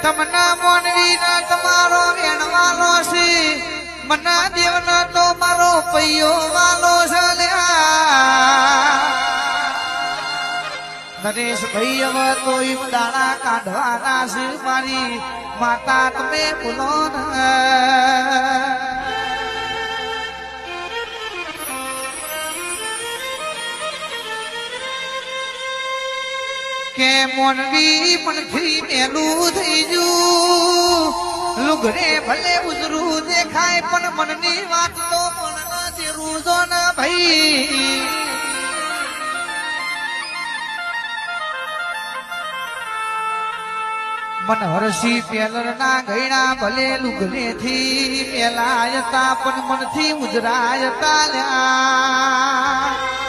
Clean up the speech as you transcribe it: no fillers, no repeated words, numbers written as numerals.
તમના મોનવી ના તમારો વેણવાલો છે મના દેવના તો મારો પૈયો વાલો છે નરેશ ભાઈ હવે તો દાણા કાઢવાના છે મારી માતા તમે બોલો ને કે મોનવી મનથી મેલું થઈ ગયું લુગડે ભલે ઉજરું દેખાય પણ મનની વાત તો મનના જેવું જો ને ભાઈ મન હરસી પેલર ના ગયણા ભલે લુગડે થી મેલાયતા પણ મનથી ઉજરાયતા લ્યા